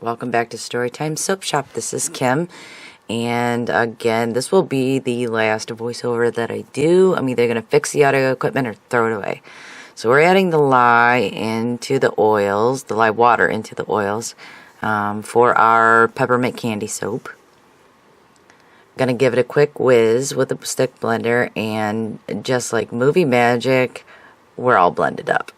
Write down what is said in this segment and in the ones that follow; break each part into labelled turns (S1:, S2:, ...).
S1: Welcome back to Storytime Soap Shop. This is Kim, and again, this will be the last voiceover that I do. I'm either going to fix the audio equipment or throw it away. So we're adding the lye into the oils, the lye water into the oils for our peppermint candy soap. Going to give it a quick whiz with a stick blender, and just like movie magic, we're all blended up.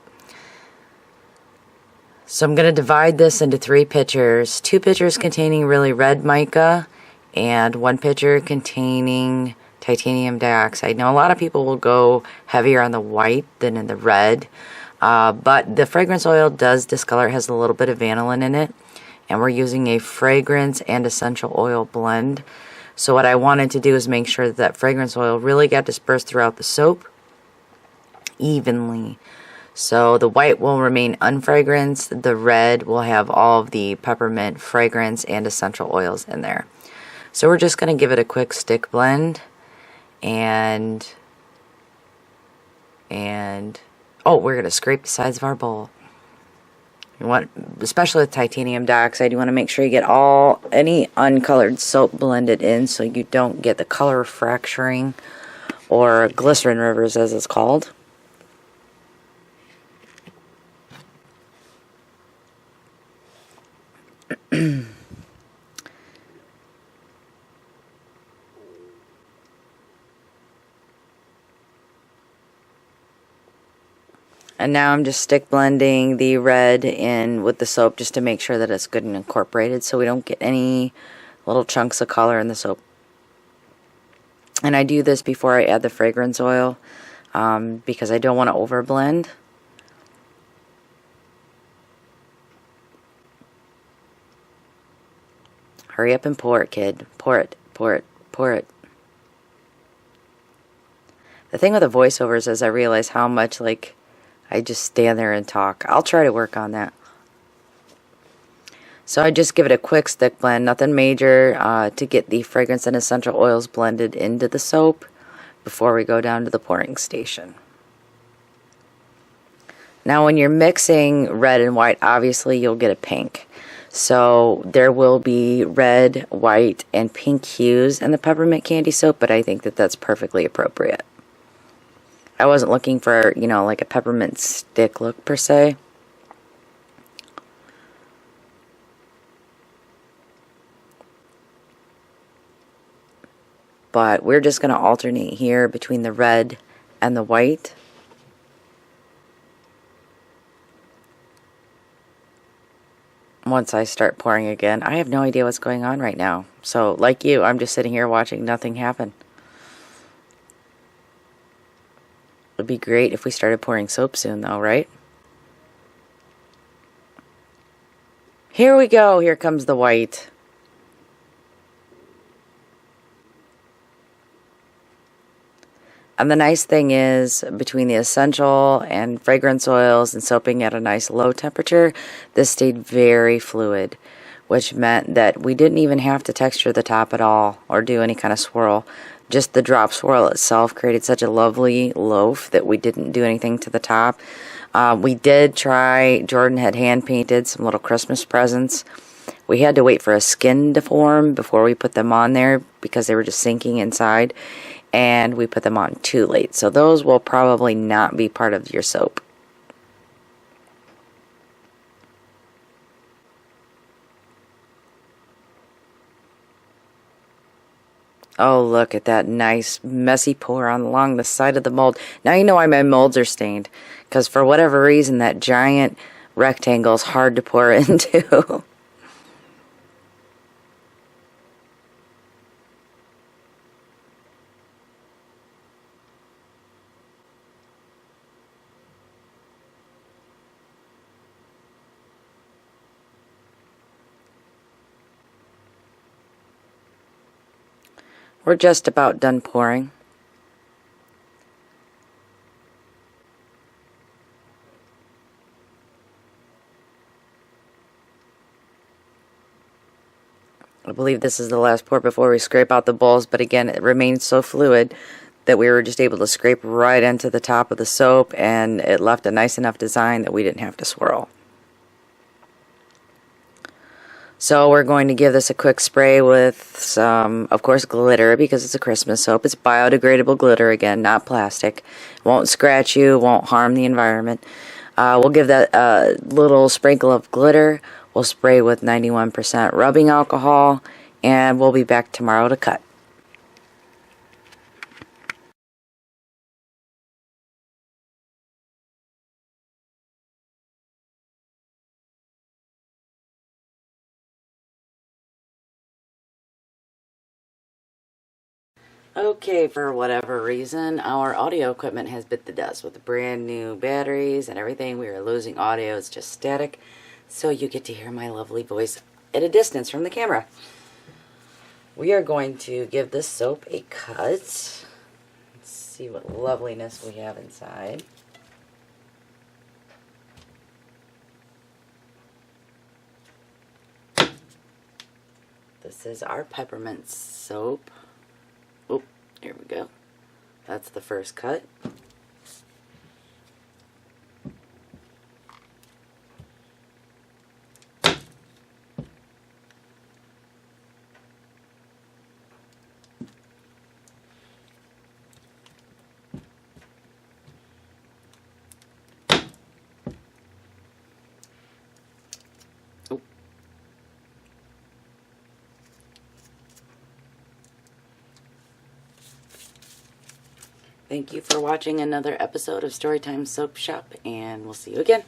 S1: So I'm going to divide this into 3 pitchers. 2 pitchers containing really red mica and 1 pitcher containing titanium dioxide. Now a lot of people will go heavier on the white than in the red, but the fragrance oil does discolor. It has a little bit of vanillin in it, and we're using a fragrance and essential oil blend. So what I wanted to do is make sure that fragrance oil really got dispersed throughout the soap evenly. So the white will remain unfragranced, the red will have all of the peppermint fragrance and essential oils in there. So we're just going to give it a quick stick blend, and oh, we're going to scrape the sides of our bowl. You want, especially with titanium dioxide, you want to make sure you get any uncolored soap blended in so you don't get the color fracturing, or glycerin rivers as it's called. And now I'm just stick blending the red in with the soap just to make sure that it's good and incorporated, so we don't get any little chunks of color in the soap. And I do this before I add the fragrance oil because I don't want to overblend. Hurry up and pour it, kid. Pour it, pour it, pour it. The thing with the voiceovers is I realize how much, like, I just stand there and talk. I'll try to work on that. So I just give it a quick stick blend, nothing major, to get the fragrance and essential oils blended into the soap before we go down to the pouring station. Now when you're mixing red and white, obviously you'll get a pink. So there will be red, white, and pink hues in the peppermint candy soap, but I think that that's perfectly appropriate. I wasn't looking for, you know, like a peppermint stick look per se. But we're just going to alternate here between the red and the white. Once I start pouring again, I have no idea what's going on right now. So, like you, I'm just sitting here watching nothing happen. It would be great if we started pouring soap soon, though, right? Here we go. Here comes the white. And the nice thing is, between the essential and fragrance oils and soaping at a nice low temperature, this stayed very fluid, which meant that we didn't even have to texture the top at all or do any kind of swirl. Just the drop swirl itself created such a lovely loaf that we didn't do anything to the top. We did try, Jordan had hand painted some little Christmas presents. We had to wait for a skin to form before we put them on there because they were just sinking inside. And we put them on too late. So those will probably not be part of your soap. Oh, look at that nice messy pour along the side of the mold. Now you know why my molds are stained. Because for whatever reason, that giant rectangle is hard to pour into. We're just about done pouring. I believe this is the last pour before we scrape out the bowls, but again, it remains so fluid that we were just able to scrape right into the top of the soap, and it left a nice enough design that we didn't have to swirl. So we're going to give this a quick spray with some, of course, glitter because it's a Christmas soap. It's biodegradable glitter, again, not plastic. Won't scratch you, won't harm the environment. We'll give that a little sprinkle of glitter. We'll spray with 91% rubbing alcohol, and we'll be back tomorrow to cut. Okay, for whatever reason, our audio equipment has bit the dust. With the brand new batteries and everything, we are losing audio. It's just static. So you get to hear my lovely voice at a distance from the camera. We are going to give this soap a cut. Let's see what loveliness we have inside. This is our Peppermint soap. Oh, here we go. That's the first cut. Oh. Thank you for watching another episode of Storytime Soap Shop, and we'll see you again.